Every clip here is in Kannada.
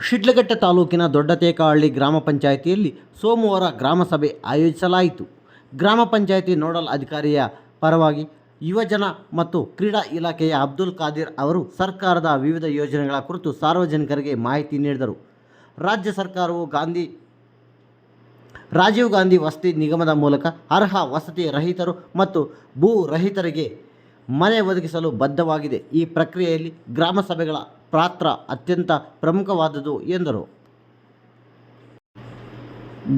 ಶಿಡ್ಲಘಟ್ಟ ತಾಲೂಕಿನ ದೊಡ್ಡತೇಕಹಳ್ಳಿ ಗ್ರಾಮ ಪಂಚಾಯಿತಿಯಲ್ಲಿ ಸೋಮವಾರ ಗ್ರಾಮ ಸಭೆ ಆಯೋಜಿಸಲಾಯಿತು. ಗ್ರಾಮ ಪಂಚಾಯಿತಿ ನೋಡಲ್ ಅಧಿಕಾರಿಯ ಪರವಾಗಿ ಯುವಜನ ಮತ್ತು ಕ್ರೀಡಾ ಇಲಾಖೆಯ ಅಬ್ದುಲ್ ಖಾದಿರ್ ಅವರು ಸರ್ಕಾರದ ವಿವಿಧ ಯೋಜನೆಗಳ ಕುರಿತು ಸಾರ್ವಜನಿಕರಿಗೆ ಮಾಹಿತಿ ನೀಡಿದರು. ರಾಜ್ಯ ಸರ್ಕಾರವು ರಾಜೀವ್ ಗಾಂಧಿ ವಸತಿ ನಿಗಮದ ಮೂಲಕ ಅರ್ಹ ವಸತಿ ರಹಿತರು ಮತ್ತು ಭೂ ರಹಿತರಿಗೆ ಮನೆ ಒದಗಿಸಲು ಬದ್ಧವಾಗಿದೆ. ಈ ಪ್ರಕ್ರಿಯೆಯಲ್ಲಿ ಗ್ರಾಮ ಸಭೆಗಳ ಪಾತ್ರ ಅತ್ಯಂತ ಪ್ರಮುಖವಾದುದು ಎಂದರು.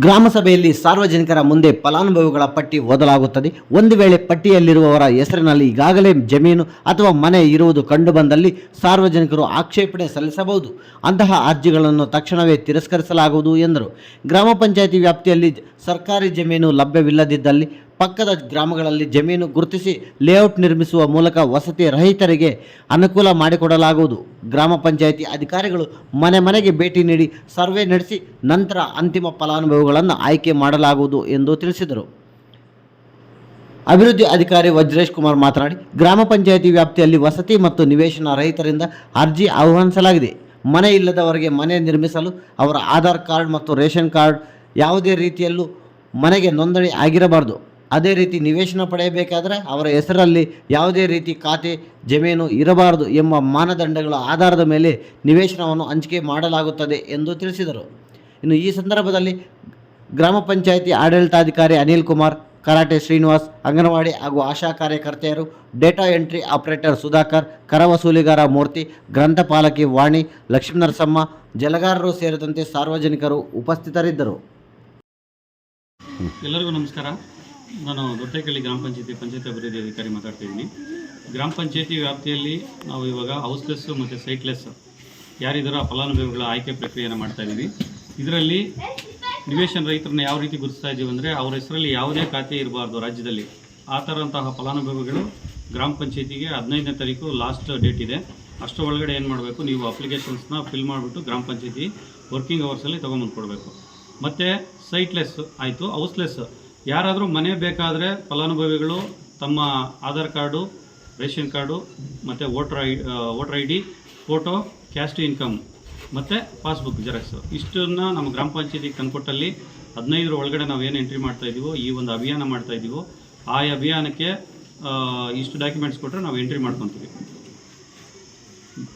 ಗ್ರಾಮ ಸಭೆಯಲ್ಲಿ ಸಾರ್ವಜನಿಕರ ಮುಂದೆ ಫಲಾನುಭವಿಗಳ ಪಟ್ಟಿ ಓದಲಾಗುತ್ತದೆ. ಒಂದು ವೇಳೆ ಪಟ್ಟಿಯಲ್ಲಿರುವವರ ಹೆಸರಿನಲ್ಲಿ ಈಗಾಗಲೇ ಜಮೀನು ಅಥವಾ ಮನೆ ಇರುವುದು ಕಂಡುಬಂದಲ್ಲಿ ಸಾರ್ವಜನಿಕರು ಆಕ್ಷೇಪಣೆ ಸಲ್ಲಿಸಬಹುದು. ಅಂತಹ ಅರ್ಜಿಗಳನ್ನು ತಕ್ಷಣವೇ ತಿರಸ್ಕರಿಸಲಾಗುವುದು ಎಂದರು. ಗ್ರಾಮ ಪಂಚಾಯಿತಿ ವ್ಯಾಪ್ತಿಯಲ್ಲಿ ಸರ್ಕಾರಿ ಜಮೀನು ಲಭ್ಯವಿಲ್ಲದಿದ್ದಲ್ಲಿ ಪಕ್ಕದ ಗ್ರಾಮಗಳಲ್ಲಿ ಜಮೀನು ಗುರುತಿಸಿ ಲೇಔಟ್ ನಿರ್ಮಿಸುವ ಮೂಲಕ ವಸತಿ ರಹಿತರಿಗೆ ಅನುಕೂಲ ಮಾಡಿಕೊಡಲಾಗುವುದು. ಗ್ರಾಮ ಪಂಚಾಯಿತಿ ಅಧಿಕಾರಿಗಳು ಮನೆ ಮನೆಗೆ ಭೇಟಿ ನೀಡಿ ಸರ್ವೆ ನಡೆಸಿ ನಂತರ ಅಂತಿಮ ಫಲಾನುಭವಿಗಳನ್ನು ಆಯ್ಕೆ ಮಾಡಲಾಗುವುದು ಎಂದು ತಿಳಿಸಿದರು. ಅಭಿವೃದ್ಧಿ ಅಧಿಕಾರಿ ವಜ್ರೇಶ್ ಕುಮಾರ್ ಮಾತನಾಡಿ, ಗ್ರಾಮ ಪಂಚಾಯಿತಿ ವ್ಯಾಪ್ತಿಯಲ್ಲಿ ವಸತಿ ಮತ್ತು ನಿವೇಶನ ರಹಿತರಿಂದ ಅರ್ಜಿ ಆಹ್ವಾನಿಸಲಾಗಿದೆ. ಮನೆ ಇಲ್ಲದವರಿಗೆ ಮನೆ ನಿರ್ಮಿಸಲು ಅವರ ಆಧಾರ್ ಕಾರ್ಡ್ ಮತ್ತು ರೇಷನ್ ಕಾರ್ಡ್ ಯಾವುದೇ ರೀತಿಯಲ್ಲೂ ಮನೆಗೆ ನೋಂದಣಿ ಆಗಿರಬಾರದು. ಅದೇ ರೀತಿ ನಿವೇಶನ ಪಡೆಯಬೇಕಾದರೆ ಅವರ ಹೆಸರಲ್ಲಿ ಯಾವುದೇ ರೀತಿ ಖಾತೆ ಜಮೀನು ಇರಬಾರದು ಎಂಬ ಮಾನದಂಡಗಳ ಆಧಾರದ ಮೇಲೆ ನಿವೇಶನವನ್ನು ಹಂಚಿಕೆ ಮಾಡಲಾಗುತ್ತದೆ ಎಂದು ತಿಳಿಸಿದರು. ಇನ್ನು ಈ ಸಂದರ್ಭದಲ್ಲಿ ಗ್ರಾಮ ಪಂಚಾಯಿತಿ ಆಡಳಿತಾಧಿಕಾರಿ ಅನಿಲ್ ಕುಮಾರ್, ಕರಾಟೆ ಶ್ರೀನಿವಾಸ್, ಅಂಗನವಾಡಿ ಹಾಗೂ ಆಶಾ ಕಾರ್ಯಕರ್ತೆಯರು, ಡೇಟಾ ಎಂಟ್ರಿ ಆಪರೇಟರ್ ಸುಧಾಕರ್, ಕರ ವಸೂಲಿಗಾರ ಮೂರ್ತಿ, ಗ್ರಂಥಪಾಲಕಿ ವಾಣಿ, ಲಕ್ಷ್ಮೀನರಸಮ್ಮ, ಜಲಗಾರರು ಸೇರಿದಂತೆ ಸಾರ್ವಜನಿಕರು ಉಪಸ್ಥಿತರಿದ್ದರು. ಎಲ್ಲರಿಗೂ ನಮಸ್ಕಾರ. ನಾನು ದೊಡ್ಡತೇಕಹಳ್ಳಿ ಗ್ರಾಮ ಪಂಚಾಯತಿ ಅಭಿವೃದ್ಧಿ ಅಧಿಕಾರಿ ಮಾತಾಡ್ತಿದ್ದೀನಿ. ಗ್ರಾಮ ಪಂಚಾಯತಿ ವ್ಯಾಪ್ತಿಯಲ್ಲಿ ನಾವು ಇವಾಗ ಹೌಸ್ಲೆಸ್ ಮತ್ತು ಸೈಟ್ಲೆಸ್ ಯಾರಿದ್ದಾರೋ ಆ ಫಲಾನುಭವಿಗಳ ಆಯ್ಕೆ ಪ್ರಕ್ರಿಯೆಯನ್ನು ಮಾಡ್ತಾಯಿದ್ದೀವಿ. ಇದರಲ್ಲಿ ನಿವೇಶನ ರೈತರನ್ನ ಯಾವ ರೀತಿ ಗುರುತಿಸ್ತಾ ಇದ್ದೀವಿ ಅಂದರೆ, ಅವ್ರ ಹೆಸರಲ್ಲಿ ಯಾವುದೇ ಖಾತೆ ಇರಬಾರ್ದು ರಾಜ್ಯದಲ್ಲಿ. ಆ ಥರಂತಹ ಫಲಾನುಭವಿಗಳು ಗ್ರಾಮ ಪಂಚಾಯತಿಗೆ 15ನೇ ತಾರೀಕು ಲಾಸ್ಟ್ ಡೇಟ್ ಇದೆ. ಅಷ್ಟರ ಒಳಗಡೆ ಏನು ಮಾಡಬೇಕು, ನೀವು ಅಪ್ಲಿಕೇಶನ್ಸ್ನ ಫಿಲ್ ಮಾಡಿಬಿಟ್ಟು ಗ್ರಾಮ ಪಂಚಾಯತಿ ವರ್ಕಿಂಗ್ ಅವರ್ಸಲ್ಲಿ ತೊಗೊಂಬಂದು ಕೊಡಬೇಕು. ಮತ್ತು ಸೈಟ್ಲೆಸ್ ಆಯಿತು, ಹೌಸ್ಲೆಸ್ ಯಾರಾದರೂ ಮನೆ ಬೇಕಾದರೆ ಫಲಾನುಭವಿಗಳು ತಮ್ಮ ಆಧಾರ್ ಕಾರ್ಡು, ರೇಷನ್ ಕಾರ್ಡು ಮತ್ತು voter I D, photo, caste income ಮತ್ತು ಪಾಸ್ಬುಕ್ ಜೆರಾಕ್ಸು ಇಷ್ಟನ್ನು ನಮ್ಮ ಗ್ರಾಮ ಪಂಚಾಯತಿಗೆ ತಂದುಕೊಟ್ಟಲ್ಲಿ 15ರ ಒಳಗಡೆ ನಾವು ಏನು ಎಂಟ್ರಿ ಮಾಡ್ತಾಯಿದ್ದೀವೋ, ಈ ಒಂದು ಅಭಿಯಾನ ಮಾಡ್ತಾಯಿದ್ದೀವೋ, ಆ ಅಭಿಯಾನಕ್ಕೆ ಇಷ್ಟು ಡಾಕ್ಯುಮೆಂಟ್ಸ್ ಕೊಟ್ಟರೆ ನಾವು ಎಂಟ್ರಿ ಮಾಡ್ಕೊತೀವಿ.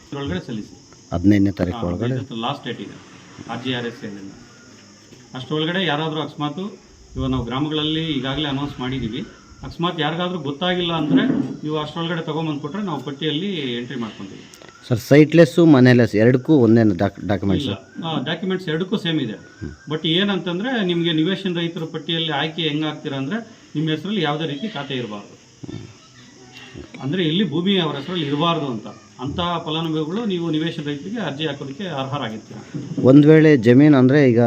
ಇದರೊಳಗಡೆ ಸಲ್ಲಿಸಿ 15ನೇ ತಾರೀಕು ಒಳಗಡೆ ಲಾಸ್ಟ್ ಡೇಟ್ ಇದೆ RGRS ಏನಿಲ್ಲ. ಅಷ್ಟರೊಳಗಡೆ ಯಾರಾದರೂ ಅಕಸ್ಮಾತು ಇವಾಗ ನಾವು ಗ್ರಾಮಗಳಲ್ಲಿ ಈಗಾಗಲೇ ಅನೌನ್ಸ್ ಮಾಡಿದ್ದೀವಿ, ಅಕಸ್ಮಾತ್ ಯಾರಿಗಾದ್ರೂ ಗೊತ್ತಾಗಿಲ್ಲ ಅಂದರೆ ನೀವು ಅಷ್ಟರೊಳಗಡೆ ತೊಗೊಂಬಂದುಕೊಟ್ರೆ ನಾವು ಪಟ್ಟಿಯಲ್ಲಿ ಎಂಟ್ರಿ ಮಾಡ್ಕೊತೀವಿ. ಸರ್, ಸೈಟ್ಲೆಸ್ಸು ಮನೆಲೆಸ್ ಎರಡಕ್ಕೂ ಒಂದೇ ಡಾಕ್ಯುಮೆಂಟ್ಸ್? ಡಾಕ್ಯುಮೆಂಟ್ಸ್ ಎರಡಕ್ಕೂ ಸೇಮ್ ಇದೆ. ಬಟ್ ಏನಂತಂದರೆ, ನಿಮಗೆ ನಿವೇಶನ ರೈತರ ಪಟ್ಟಿಯಲ್ಲಿ ಆಯ್ಕೆ ಹೆಂಗಾಗ್ತೀರಾ ಅಂದರೆ, ನಿಮ್ಮ ಹೆಸರಲ್ಲಿ ಯಾವುದೇ ರೀತಿ ಖಾತೆ ಇರಬಾರ್ದು. ಅಂದರೆ ಇಲ್ಲಿ ಭೂಮಿ ಅವರ ಹೆಸರಲ್ಲಿ ಇರಬಾರ್ದು ಅಂಥ ಫಲಾನುಭವಿಗಳು ನೀವು ನಿವೇಶನ ರೈತರಿಗೆ ಅರ್ಜಿ ಹಾಕೋದಕ್ಕೆ ಅರ್ಹರಾಗಿರ್ತೀರ. ಒಂದು ವೇಳೆ ಜಮೀನು ಅಂದರೆ ಈಗ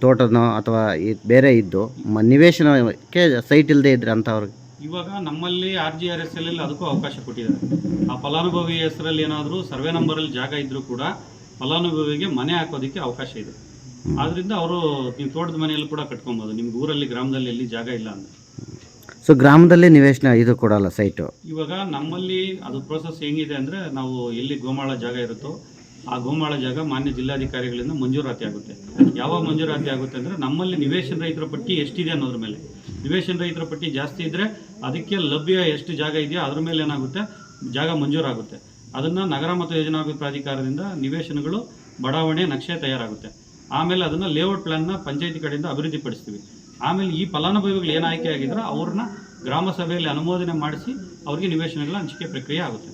ತೋಟನೋ ಅಥವಾ ಬೇರೆ ಇದ್ದು ನಿವೇಶನಕ್ಕೆ ಸೈಟ್ ಇಲ್ಲದೆ ಇದ್ರೆ ಅಂಥವ್ರಿಗೆ ಇವಾಗ ನಮ್ಮಲ್ಲಿ RGRS ಅಲ್ಲಿ ಅದಕ್ಕೂ ಅವಕಾಶ ಕೊಟ್ಟಿದ್ದಾರೆ. ಆ ಫಲಾನುಭವಿ ಹೆಸರಲ್ಲಿ ಏನಾದರೂ ಸರ್ವೆ ನಂಬರಲ್ಲಿ ಜಾಗ ಇದ್ದರೂ ಕೂಡ ಫಲಾನುಭವಿಗೆ ಮನೆ ಹಾಕೋದಕ್ಕೆ ಅವಕಾಶ ಇದೆ. ಆದ್ದರಿಂದ ಅವರು ನೀವು ತೋಟದ ಮನೆಯಲ್ಲಿ ಕೂಡ ಕಟ್ಕೊಬೋದು, ನಿಮ್ಗೆ ಊರಲ್ಲಿ ಗ್ರಾಮದಲ್ಲಿ ಎಲ್ಲಿ ಜಾಗ ಇಲ್ಲ ಅಂದರೆ. ಸೊ ಗ್ರಾಮದಲ್ಲಿ ನಿವೇಶನ ಇದು ಕೊಡಲ್ಲ ಸೈಟು? ಇವಾಗ ನಮ್ಮಲ್ಲಿ ಅದು ಪ್ರೋಸೆಸ್ ಹೆಂಗಿದೆ ಅಂದರೆ, ನಾವು ಎಲ್ಲಿ ಗೋಮಾಳ ಜಾಗ ಇರುತ್ತೋ ಆ ಗೋಮಾಳ ಜಾಗ ಮಾನ್ಯ ಜಿಲ್ಲಾಧಿಕಾರಿಗಳಿಂದ ಮಂಜೂರಾತಿ ಆಗುತ್ತೆ. ಯಾವಾಗ ಮಂಜೂರಾತಿ ಆಗುತ್ತೆ ಅಂದರೆ, ನಮ್ಮಲ್ಲಿ ನಿವೇಶನ ರೈತರ ಪಟ್ಟಿ ಎಷ್ಟಿದೆ ಅನ್ನೋದ್ರ ಮೇಲೆ. ನಿವೇಶನ ರೈತರ ಪಟ್ಟಿ ಜಾಸ್ತಿ ಇದ್ದರೆ ಅದಕ್ಕೆ ಲಭ್ಯ ಎಷ್ಟು ಜಾಗ ಇದೆಯೋ ಅದ್ರ ಮೇಲೆ ಏನಾಗುತ್ತೆ, ಜಾಗ ಮಂಜೂರಾಗುತ್ತೆ. ಅದನ್ನು ನಗರ ಮತ್ತು ಯೋಜನಾಭಿವೃದ್ಧಿ ಪ್ರಾಧಿಕಾರದಿಂದ ನಿವೇಶನಗಳು ಬಡಾವಣೆ ನಕ್ಷೆ ತಯಾರಾಗುತ್ತೆ. ಆಮೇಲೆ ಅದನ್ನು ಲೇಔಟ್ ಪ್ಲ್ಯಾನ್ನ ಪಂಚಾಯತಿ ಕಡೆಯಿಂದ ಅಭಿವೃದ್ಧಿಪಡಿಸ್ತೀವಿ. ಆಮೇಲೆ ಈ ಫಲಾನುಭವಿಗಳು ಏನು ಆಯ್ಕೆ ಆಗಿದ್ರೋ ಅವ್ರನ್ನ ಗ್ರಾಮ ಸಭೆಯಲ್ಲಿ ಅನುಮೋದನೆ ಮಾಡಿಸಿ ಅವರಿಗೆ ನಿವೇಶನಗಳ ಹಂಚಿಕೆ ಪ್ರಕ್ರಿಯೆ ಆಗುತ್ತೆ.